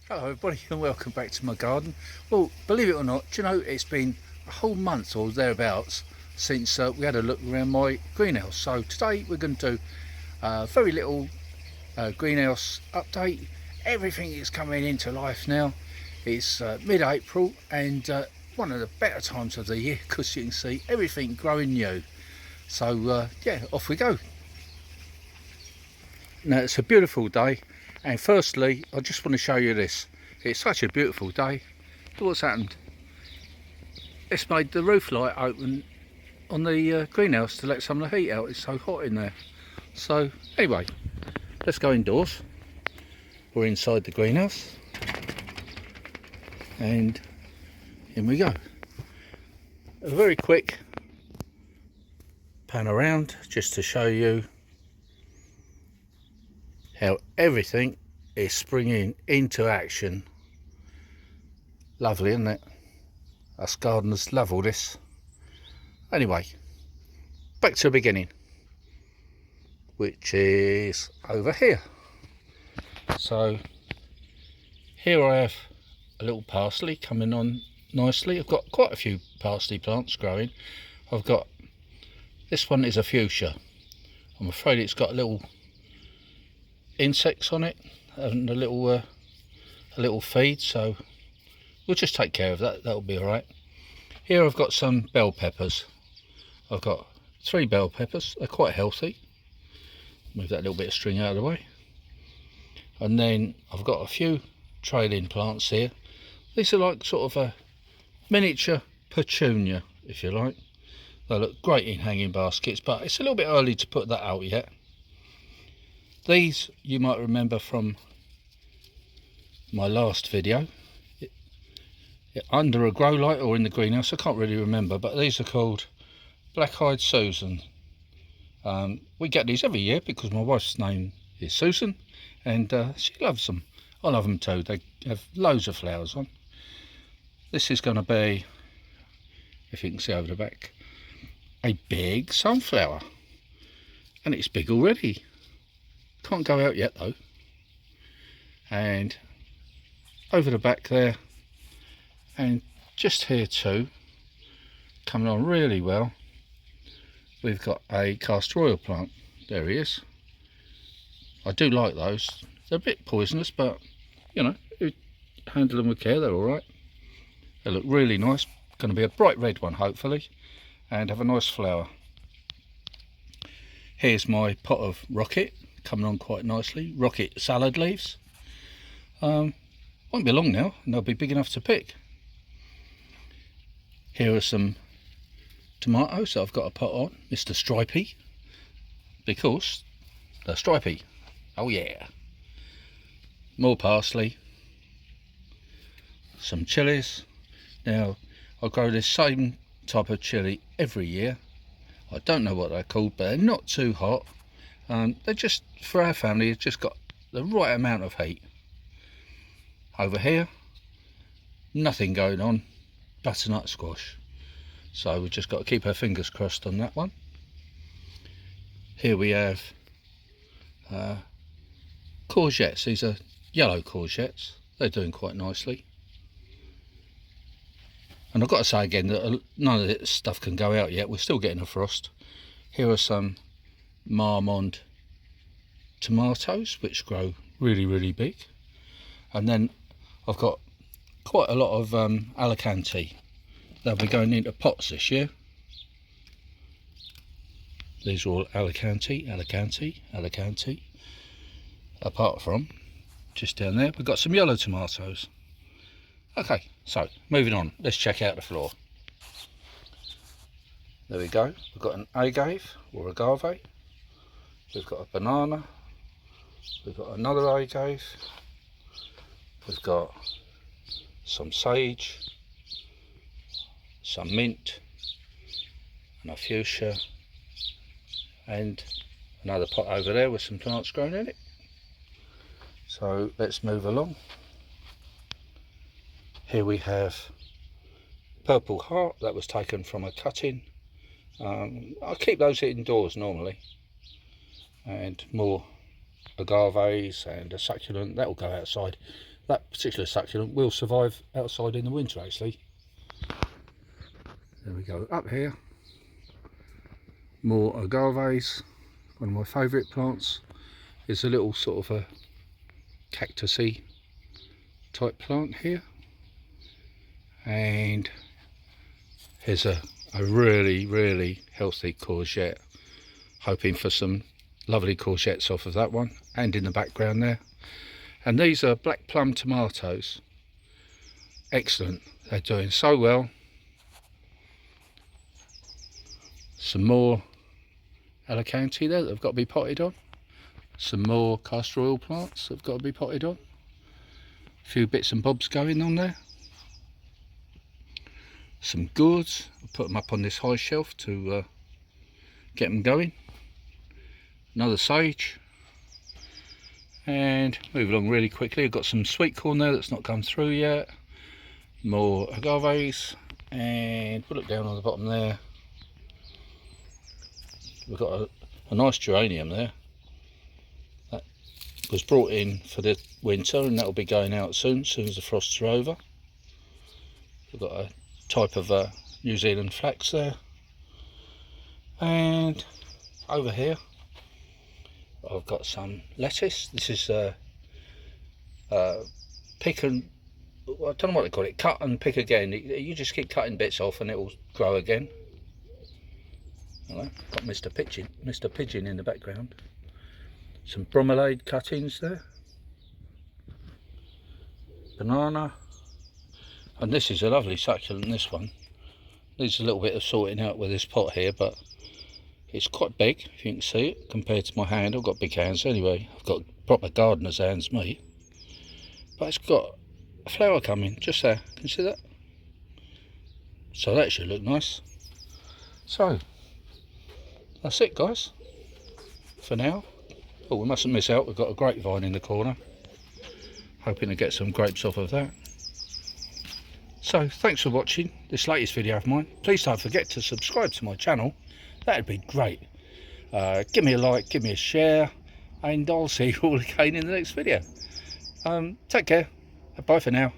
Hello everybody and welcome back to my garden. Well, believe it or not, do you know it's been a whole month or thereabouts since we had a look around my greenhouse. So today we're going to do a very little greenhouse update. Everything is coming into life now. It's mid-April and one of the better times of the year because you can see everything growing new. So yeah, off we go. Now it's a beautiful day, and firstly I just want to show you this. It's such a beautiful day. Look what's happened. It's made the roof light open on the greenhouse to let some of the heat out. It's so hot in there. So anyway, let's go indoors. We're inside the greenhouse and in we go. A very quick pan around just to show you how everything is springing into action. Lovely, isn't it? Us gardeners love all this. Anyway, back to the beginning, which is over here. So here I have a little parsley coming on nicely. I've got quite a few parsley plants growing. I've got, this one is a fuchsia. I'm afraid it's got little insects on it and a little feed, so we'll just take care of that. That'll be all right. Here I've got some bell peppers. I've got 3 bell peppers. They're quite healthy. Move that little bit of string out of the way. And then I've got a few trailing plants here. These are like sort of a miniature petunia, if you like. They look great in hanging baskets, but it's a little bit early to put that out yet. These you might remember from my last video, under a grow light or in the greenhouse, I can't really remember, but these are called Black-Eyed Susan. We get these every year because my wife's name is Susan and she loves them. I love them too. They have loads of flowers on. This is going to be, if you can see over the back, a big sunflower, and it's big already. Can't go out yet though. And over the back there, and just here too, coming on really well, we've got a castor oil plant. There he is. I do like those. They're a bit poisonous, but you know, you handle them with care, they're all right. They look really nice. Going to be a bright red one hopefully, and have a nice flower. Here's my pot of rocket, coming on quite nicely. Rocket salad leaves. Won't be long now and they'll be big enough to pick. Here are some tomatoes that I've got a pot on, Mr. Stripey, because they're stripy. Oh yeah. More parsley, some chilies. Now I grow this same type of chili every year. I don't know what they're called, but they're not too hot. They're just, for our family, it's just got the right amount of heat. Over here, nothing going on, butternut squash. So we've just got to keep our fingers crossed on that one. Here we have courgettes. These are yellow courgettes. They're doing quite nicely. And I've got to say again that none of this stuff can go out yet. We're still getting a frost. Here are some Marmont tomatoes, which grow really big. And then I've got quite a lot of Alicante. They'll be going into pots this year. These are all Alicante. Apart from, just down there, we've got some yellow tomatoes. Okay, so moving on, let's check out the floor. There we go, we've got an agave or agave. We've got a banana. We've got another agave. We've got some sage, some mint, and a fuchsia, and another pot over there with some plants growing in it. So let's move along. Here we have purple heart that was taken from a cutting. I keep those indoors normally, and more agaves and a succulent that will go outside that particular succulent will survive outside in the winter actually. There we go. Up here, more agaves. One of my favourite plants is a little sort of a cactusy type plant here, and here's a really healthy courgette. Hoping for some lovely courgettes off of that one, and in the background there. And these are black plum tomatoes. Excellent, they're doing so well. Some more Alicante there that have got to be potted on. Some more castor oil plants that have got to be potted on. A few bits and bobs going on there. Some gourds, I'll put them up on this high shelf to get them going. Another sage, and move along really quickly. I've got some sweet corn there that's not come through yet. More agaves, and we'll look down on the bottom there. We've got a nice geranium there that was brought in for the winter, and that'll be going out soon as the frosts are over. We've got a type of New Zealand flax there, and over here I've got some lettuce. This is pick and, well, I don't know what they call it, cut and pick again. You just keep cutting bits off and it will grow again. Right, got Mr. Pigeon in the background. Some bromelaid cuttings there. Banana. And this is a lovely succulent, this one. Needs a little bit of sorting out with this pot here, but it's quite big, if you can see it, compared to my hand. I've got big hands anyway. I've got proper gardener's hands, me. But it's got a flower coming just there. Can you see that? So that should look nice. So that's it, guys, for now. Oh, we mustn't miss out. We've got a grapevine in the corner. Hoping to get some grapes off of that. So thanks for watching this latest video of mine. Please don't forget to subscribe to my channel. That'd be great. Give me a like, give me a share, and I'll see you all again in the next video. Take care. Bye for now.